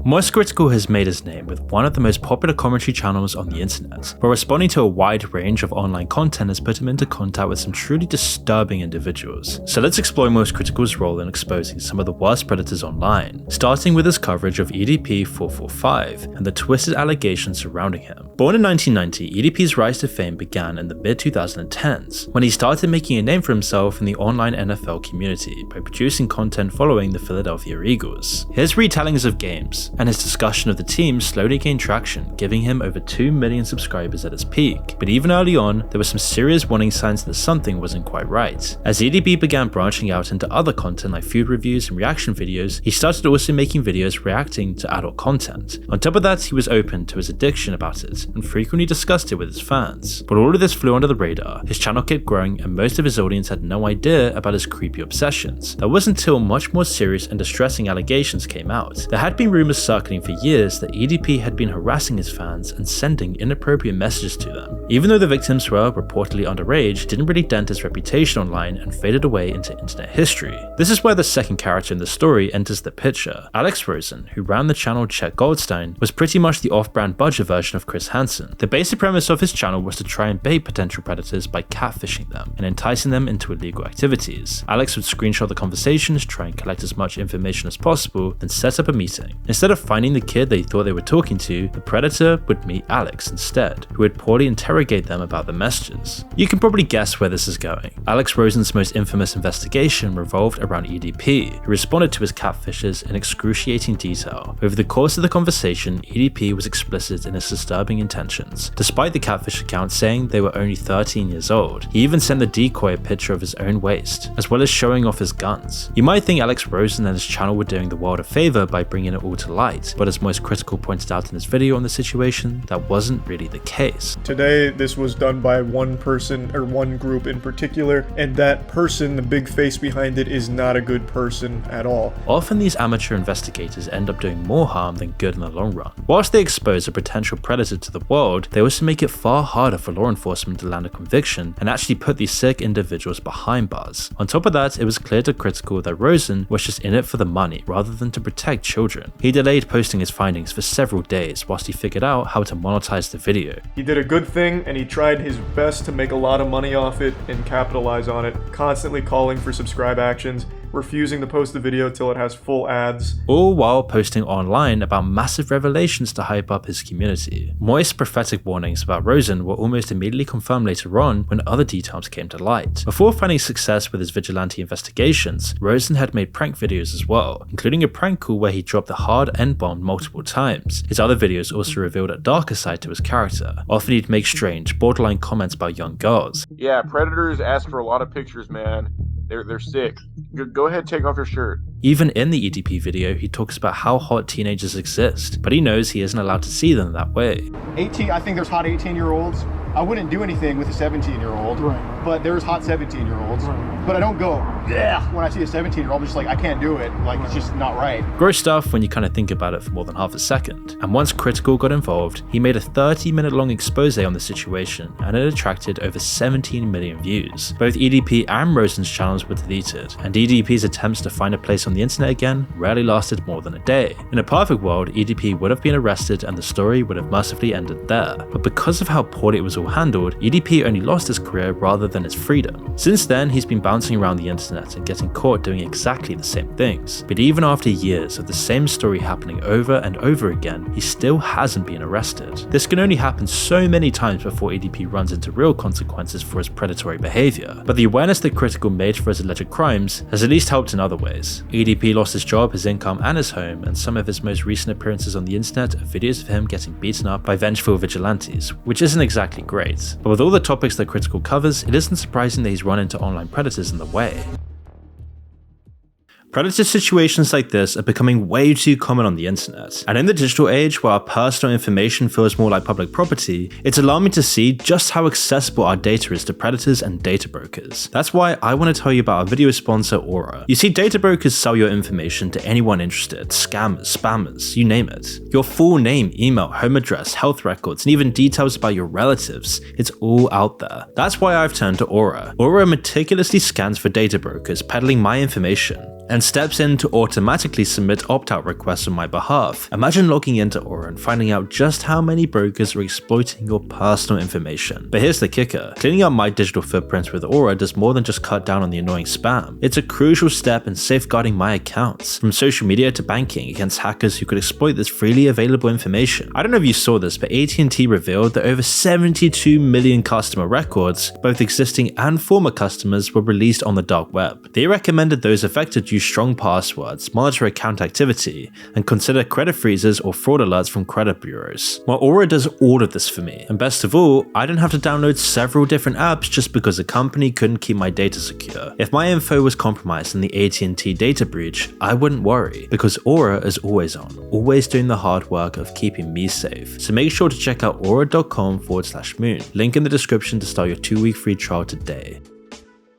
Moist Critical has made his name with one of the most popular commentary channels on the internet, but responding to a wide range of online content has put him into contact with some truly disturbing individuals. So let's explore Moist Critical's role in exposing some of the worst predators online, starting with his coverage of EDP445 and the twisted allegations surrounding him. Born in 1990, EDP's rise to fame began in the mid-2010s, when he started making a name for himself in the online NFL community by producing content following the Philadelphia Eagles. His retellings of games and his discussion of the team slowly gained traction, giving him over 2 million subscribers at its peak. But even early on, there were some serious warning signs that something wasn't quite right. As EDP began branching out into other content like food reviews and reaction videos, he started also making videos reacting to adult content. On top of that, he was open to his addiction about it and frequently discussed it with his fans. But all of this flew under the radar, his channel kept growing and most of his audience had no idea about his creepy obsessions. That wasn't until much more serious and distressing allegations came out. There had been rumors circling for years that EDP had been harassing his fans and sending inappropriate messages to them. Even though the victims were reportedly underage, didn't really dent his reputation online and faded away into internet history. This is where the second character in the story enters the picture. Alex Rosen, who ran the channel Check Goldstein, was pretty much the off-brand budget version of Chris Hansen. The basic premise of his channel was to try and bait potential predators by catfishing them and enticing them into illegal activities. Alex would screenshot the conversations, try and collect as much information as possible, then set up a meeting. Instead of finding the kid they thought they were talking to, the predator would meet Alex instead, who would poorly interrogate them about the messages. You can probably guess where this is going. Alex Rosen's most infamous investigation revolved around EDP, who responded to his catfishes in excruciating detail. Over the course of the conversation, EDP was explicit in his disturbing intentions, despite the catfish account saying they were only 13 years old. He even sent the decoy a picture of his own waist, as well as showing off his guns. You might think Alex Rosen and his channel were doing the world a favor by bringing it all to light, but as Moist Critical pointed out in his video on the situation, that wasn't really the case. Today, this was done by one person or one group in particular, and that person, the big face behind it, is not a good person at all. Often these amateur investigators end up doing more harm than good in the long run. Whilst they expose a potential predator to the world, they also make it far harder for law enforcement to land a conviction and actually put these sick individuals behind bars. On top of that, it was clear to Critical that Rosen was just in it for the money rather than to protect children. He delayed posting his findings for several days whilst he figured out how to monetize the video. He did a good thing and he tried his best to make a lot of money off it and capitalize on it, constantly calling for subscribe actions, refusing to post the video till it has full ads. All while posting online about massive revelations to hype up his community. Moist's prophetic warnings about Rosen were almost immediately confirmed later on when other details came to light. Before finding success with his vigilante investigations, Rosen had made prank videos as well, including a prank call where he dropped the hard N-bomb multiple times. His other videos also revealed a darker side to his character. Often he'd make strange, borderline comments about young girls. Yeah, predators ask for a lot of pictures, man. They're sick. Go ahead, take off your shirt. Even in the EDP video, he talks about how hot teenagers exist, but he knows he isn't allowed to see them that way. 18, I think there's hot 18-year-olds. I wouldn't do anything with a 17-year-old, right, but there's hot 17-year-olds. Right. But I don't go, yeah, when I see a 17-year-old, I'm just like, I can't do it. Like, it's just not right. Gross stuff when you kind of think about it for more than half a second. And once Critical got involved, he made a 30-minute long expose on the situation, and it attracted over 17 million views. Both EDP and Rosen's channels were deleted, and EDP's attempts to find a place on the internet again rarely lasted more than a day. In a perfect world, EDP would have been arrested and the story would have mercifully ended there. But because of how poorly it was all handled, EDP only lost his career rather than his freedom. Since then, he's been bouncing around the internet and getting caught doing exactly the same things. But even after years of the same story happening over and over again, he still hasn't been arrested. This can only happen so many times before EDP runs into real consequences for his predatory behavior. But the awareness that Critical made for his alleged crimes has at least helped in other ways. EDP lost his job, his income, and his home, and some of his most recent appearances on the internet are videos of him getting beaten up by vengeful vigilantes, which isn't exactly great. But with all the topics that Critical covers, it isn't surprising that he's run into online predators in the way. Predator situations like this are becoming way too common on the internet, and in the digital age where our personal information feels more like public property, it's alarming to see just how accessible our data is to predators and data brokers. That's why I want to tell you about our video sponsor Aura. You see, data brokers sell your information to anyone interested, scammers, spammers, you name it. Your full name, email, home address, health records, and even details about your relatives, it's all out there. That's why I've turned to Aura. Aura meticulously scans for data brokers peddling my information. and steps in to automatically submit opt-out requests on my behalf. Imagine logging into Aura and finding out just how many brokers are exploiting your personal information. But here's the kicker. Cleaning up my digital footprints with Aura does more than just cut down on the annoying spam. It's a crucial step in safeguarding my accounts, from social media to banking, against hackers who could exploit this freely available information. I don't know if you saw this, but AT&T revealed that over 72 million customer records, both existing and former customers, were released on the dark web. They recommended those affected use strong passwords, monitor account activity, and consider credit freezes or fraud alerts from credit bureaus. Well, Aura does all of this for me, and best of all, I don't have to download several different apps just because the company couldn't keep my data secure. If my info was compromised in the AT&T data breach, I wouldn't worry, because Aura is always on, always doing the hard work of keeping me safe. So make sure to check out aura.com/moon. Link in the description to start your 2-week free trial today.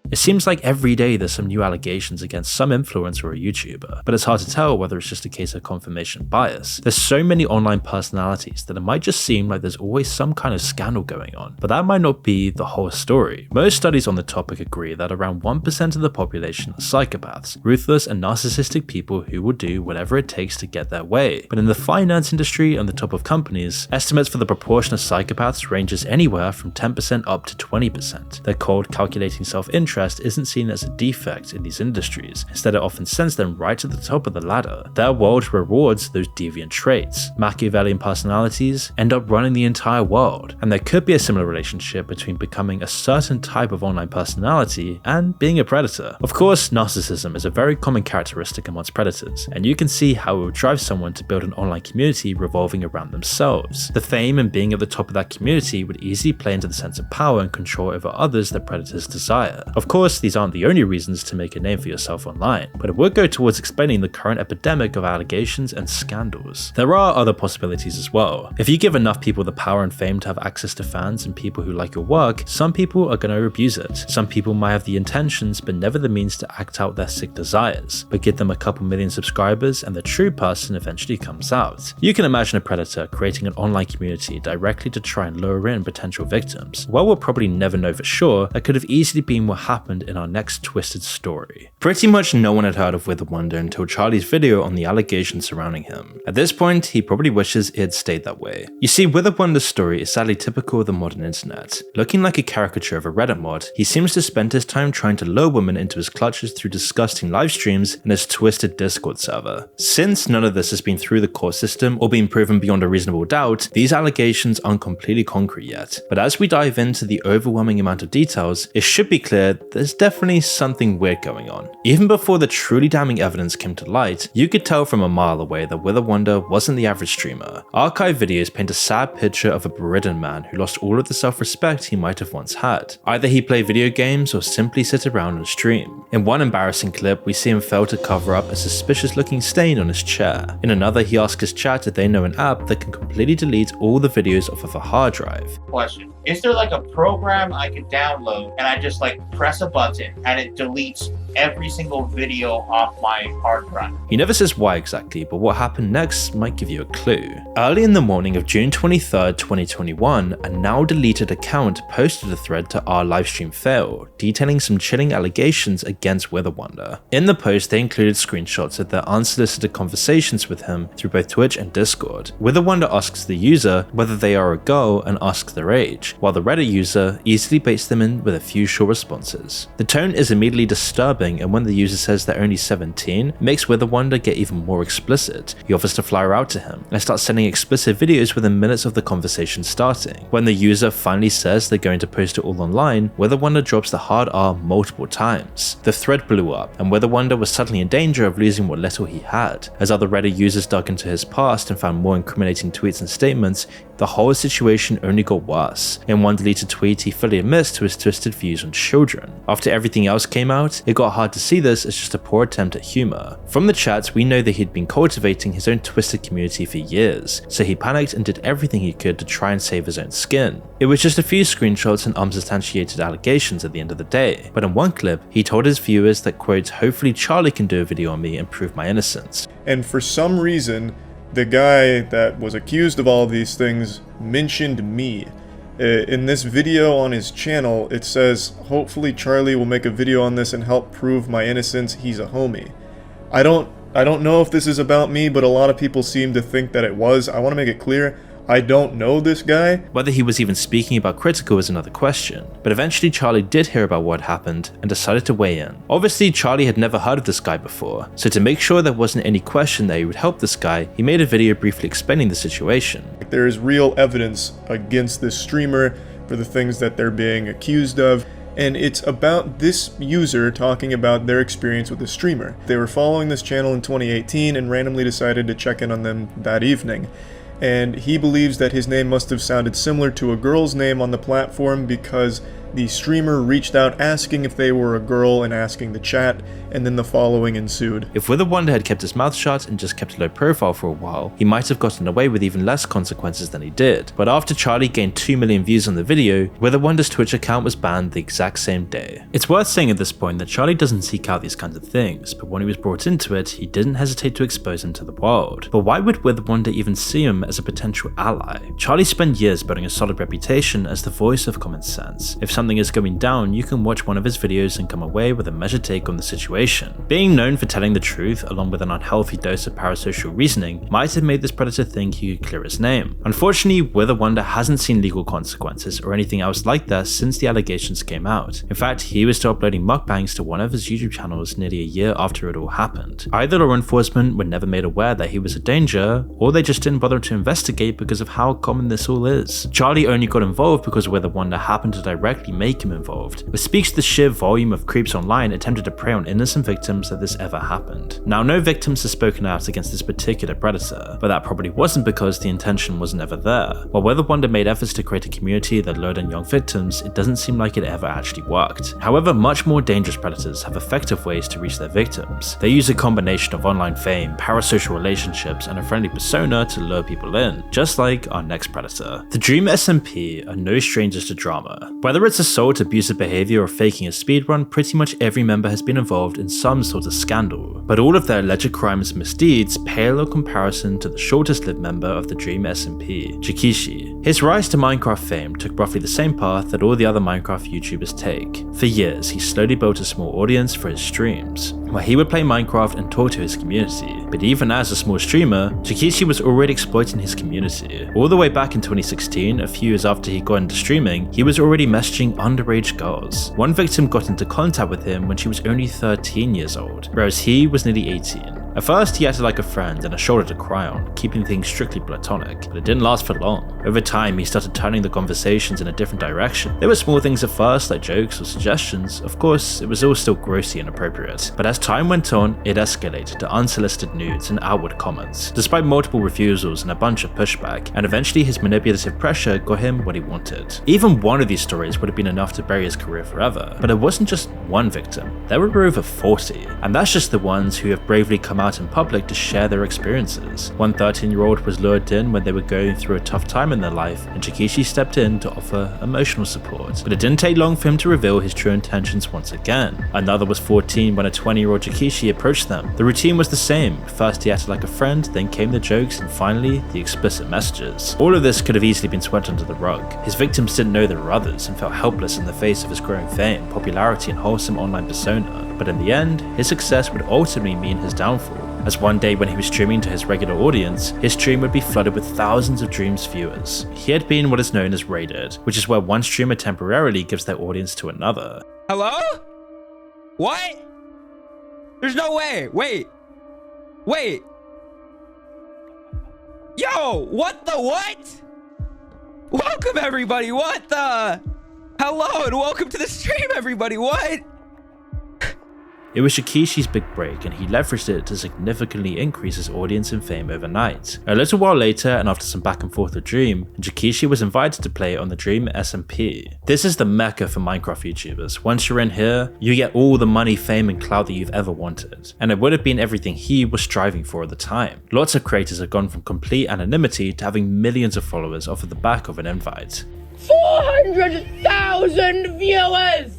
It seems like every day there's some new allegations against some influencer or YouTuber, but it's hard to tell whether it's just a case of confirmation bias. There's so many online personalities that it might just seem like there's always some kind of scandal going on, but that might not be the whole story. Most studies on the topic agree that around 1% of the population are psychopaths, ruthless and narcissistic people who will do whatever it takes to get their way. But in the finance industry and the top of companies, estimates for the proportion of psychopaths ranges anywhere from 10% up to 20%. Their cold, calculating self-interest isn't seen as a defect in these industries. Instead, it often sends them right to the top of the ladder. Their world rewards those deviant traits. Machiavellian personalities end up running the entire world, and there could be a similar relationship between becoming a certain type of online personality and being a predator. Of course, narcissism is a very common characteristic amongst predators, and you can see how it would drive someone to build an online community revolving around themselves. The fame and being at the top of that community would easily play into the sense of power and control over others that predators desire. Of course, these aren't the only reasons to make a name for yourself online, but it would go towards explaining the current epidemic of allegations and scandals. There are other possibilities as well. If you give enough people the power and fame to have access to fans and people who like your work, some people are going to abuse it. Some people might have the intentions but never the means to act out their sick desires, but give them a couple million subscribers and the true person eventually comes out. You can imagine a predator creating an online community directly to try and lure in potential victims. While we'll probably never know for sure, that could have easily been what happened in our next twisted story. Pretty much no one had heard of Wither Wonder until Charlie's video on the allegations surrounding him. At this point, he probably wishes it had stayed that way. You see, Wither Wonder's story is sadly typical of the modern internet. Looking like a caricature of a Reddit mod, he seems to spend his time trying to lure women into his clutches through disgusting live streams and his twisted Discord server. Since none of this has been through the court system or been proven beyond a reasonable doubt, these allegations aren't completely concrete yet. But as we dive into the overwhelming amount of details, it should be clear there's definitely something weird going on. Even before the truly damning evidence came to light, you could tell from a mile away that Wither Wonder wasn't the average streamer. Archive videos paint a sad picture of a bedridden man who lost all of the self-respect he might have once had. Either he play video games or simply sit around and stream. In one embarrassing clip, we see him fail to cover up a suspicious looking stain on his chair. In another, he asks his chat if they know an app that can completely delete all the videos off of a hard drive. Question. Is there like a program I could download and I just like press a button and it deletes every single video off my hard drive? He never says why exactly, but what happened next might give you a clue. Early in the morning of June 23rd, 2021, a now deleted account posted a thread to our livestream fail, detailing some chilling allegations against Wither Wonder. In the post, they included screenshots of their unsolicited conversations with him through both Twitch and Discord. Wither Wonder asks the user whether they are a girl and asks their age, while the Reddit user easily baits them in with a few short responses. The tone is immediately disturbing, and when the user says they're only 17, it makes Wither Wonder get even more explicit. He offers to fly her out to him and starts sending explicit videos within minutes of the conversation starting. When the user finally says they're going to post it all online, Wither Wonder drops the hard R multiple times. The thread blew up, and Wither Wonder was suddenly in danger of losing what little he had. As other Reddit users dug into his past and found more incriminating tweets and statements, the whole situation only got worse. In one deleted tweet, he fully admits to his twisted views on children. After everything else came out, it got hard to see this as just a poor attempt at humor. From the chats, we know that he'd been cultivating his own twisted community for years, so he panicked and did everything he could to try and save his own skin. It was just a few screenshots and unsubstantiated allegations at the end of the day, but in one clip, he told his viewers that, quote, hopefully Charlie can do a video on me and prove my innocence. And for some reason, the guy that was accused of all of these things mentioned me. In this video on his channel, it says, hopefully Charlie will make a video on this and help prove my innocence, he's a homie. I don't know if this is about me, but a lot of people seem to think that it was. I want to make it clear, I don't know this guy. Whether he was even speaking about Critical is another question, but eventually Charlie did hear about what happened and decided to weigh in. Obviously, Charlie had never heard of this guy before, so to make sure there wasn't any question that he would help this guy, he made a video briefly explaining the situation. There is real evidence against this streamer for the things that they're being accused of, and it's about this user talking about their experience with the streamer. They were following this channel in 2018 and randomly decided to check in on them that evening. And he believes that his name must have sounded similar to a girl's name on the platform because the streamer reached out asking if they were a girl and asking to chat, and then the following ensued. If Wither Wonder had kept his mouth shut and just kept a low profile for a while, he might have gotten away with even less consequences than he did. But after Charlie gained 2 million views on the video, Wither Wonder's Twitch account was banned the exact same day. It's worth saying at this point that Charlie doesn't seek out these kinds of things, but when he was brought into it, he didn't hesitate to expose him to the world. But why would Wither Wonder even see him as a potential ally? Charlie spent years building a solid reputation as the voice of common sense. If something is going down, you can watch one of his videos and come away with a measured take on the situation. Being known for telling the truth, along with an unhealthy dose of parasocial reasoning, might have made this predator think he could clear his name. Unfortunately, Wither Wonder hasn't seen legal consequences or anything else like that since the allegations came out. In fact, he was still uploading mukbangs to one of his YouTube channels nearly a year after it all happened. Either law enforcement were never made aware that he was a danger, or they just didn't bother to investigate because of how common this all is. Charlie only got involved because Wither Wonder happened to directly make him involved, which speaks to the sheer volume of creeps online attempted to prey on innocent victims that this ever happened. Now, no victims have spoken out against this particular predator, but that probably wasn't because the intention was never there. While Wither Wonder made efforts to create a community that lured in young victims, it doesn't seem like it ever actually worked. However, much more dangerous predators have effective ways to reach their victims. They use a combination of online fame, parasocial relationships, and a friendly persona to lure people in, just like our next predator. The Dream SMP are no strangers to drama. Whether it's assault, abusive behavior, or faking a speedrun, pretty much every member has been involved in some sort of scandal. But all of their alleged crimes and misdeeds pale in comparison to the shortest lived member of the Dream SMP, Jishi. His rise to Minecraft fame took roughly the same path that all the other Minecraft YouTubers take. For years, he slowly built a small audience for his streams, where he would play Minecraft and talk to his community. But even as a small streamer, Jishi was already exploiting his community. All the way back in 2016, a few years after he got into streaming, he was already messaging underage girls. One victim got into contact with him when she was only 13 years old, whereas he was nearly 18. At first, he acted like a friend and a shoulder to cry on, keeping things strictly platonic, but it didn't last for long. Over time, he started turning the conversations in a different direction. There were small things at first, like jokes or suggestions. Of course, it was all still grossly inappropriate, but as time went on, it escalated to unsolicited nudes and outward comments, despite multiple refusals and a bunch of pushback, and eventually his manipulative pressure got him what he wanted. Even one of these stories would have been enough to bury his career forever, but it wasn't just one victim. There were over 40, and that's just the ones who have bravely come out in public to share their experiences. One 13-year-old was lured in when they were going through a tough time in their life, and Jishi stepped in to offer emotional support, but it didn't take long for him to reveal his true intentions once again. Another was 14 when a 20-year-old Jishi approached them. The routine was the same. First he acted like a friend, then came the jokes, and finally the explicit messages. All of this could have easily been swept under the rug. His victims didn't know there were others and felt helpless in the face of his growing fame, popularity, and wholesome online persona. But in the end, his success would ultimately mean his downfall, as one day when he was streaming to his regular audience, his stream would be flooded with thousands of Dream's viewers. He had been what is known as raided, which is where one streamer temporarily gives their audience to another. Hello? What? There's no way. Wait. Yo, what the what? Welcome everybody, what the? Hello and welcome to the stream everybody, what? It was Jishi's big break, and he leveraged it to significantly increase his audience and fame overnight. A little while later, and after some back and forth with Dream, Jishi was invited to play on the Dream SMP. This is the mecca for Minecraft YouTubers. Once you're in here, you get all the money, fame, and clout that you've ever wanted. And it would have been everything he was striving for at the time. Lots of creators have gone from complete anonymity to having millions of followers off of the back of an invite. 400,000 viewers!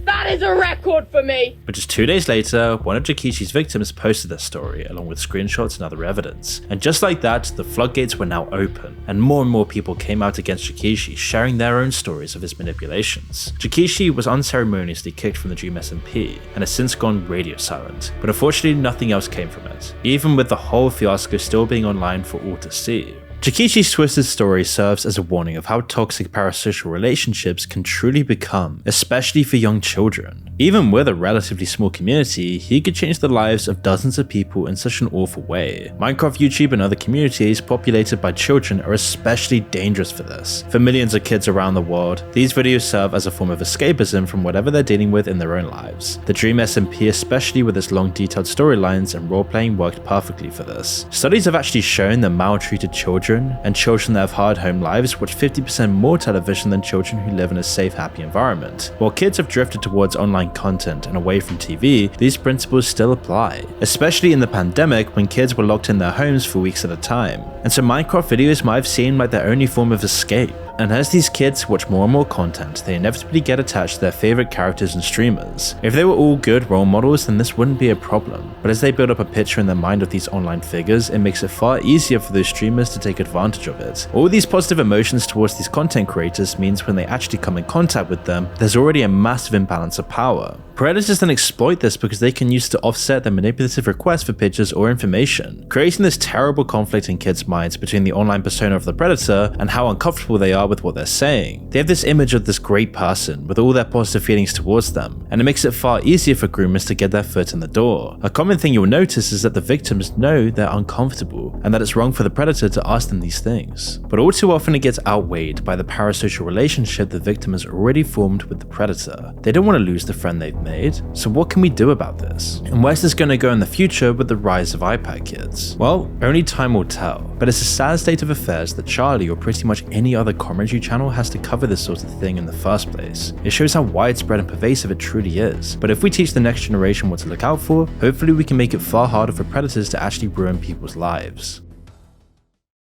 That is a record for me! But just 2 days later, one of Jikishi's victims posted their story along with screenshots and other evidence. And just like that, the floodgates were now open, and more people came out against Jishi, sharing their own stories of his manipulations. Jishi was unceremoniously kicked from the Dream SMP, and has since gone radio silent, but unfortunately nothing else came from it, even with the whole fiasco still being online for all to see. Jikishi's twisted story serves as a warning of how toxic parasocial relationships can truly become, especially for young children. Even with a relatively small community, he could change the lives of dozens of people in such an awful way. Minecraft, YouTube, and other communities populated by children are especially dangerous for this. For millions of kids around the world, these videos serve as a form of escapism from whatever they're dealing with in their own lives. The Dream SMP, especially with its long detailed storylines and role-playing, worked perfectly for this. Studies have actually shown that maltreated children and children that have hard home lives watch 50% more television than children who live in a safe, happy environment. While kids have drifted towards online content and away from TV, these principles still apply, especially in the pandemic when kids were locked in their homes for weeks at a time. And so Minecraft videos might have seemed like their only form of escape. And as these kids watch more and more content, they inevitably get attached to their favorite characters and streamers. If they were all good role models, then this wouldn't be a problem. But as they build up a picture in their mind of these online figures, it makes it far easier for those streamers to take advantage of it. All these positive emotions towards these content creators means when they actually come in contact with them, there's already a massive imbalance of power. Predators then exploit this because they can use it to offset their manipulative requests for pictures or information, creating this terrible conflict in kids' minds between the online persona of the predator and how uncomfortable they are with what they're saying. They have this image of this great person with all their positive feelings towards them, and it makes it far easier for groomers to get their foot in the door. A common thing you'll notice is that the victims know they're uncomfortable and that it's wrong for the predator to ask them these things. But all too often it gets outweighed by the parasocial relationship the victim has already formed with the predator. They don't want to lose the friend they've made, so what can we do about this? And where's this going to go in the future with the rise of iPad kids? Well, only time will tell, but it's a sad state of affairs that Charlie or pretty much any other commentary channel has to cover this sort of thing in the first place. It shows how widespread and pervasive it truly is, but if we teach the next generation what to look out for, hopefully we can make it far harder for predators to actually ruin people's lives.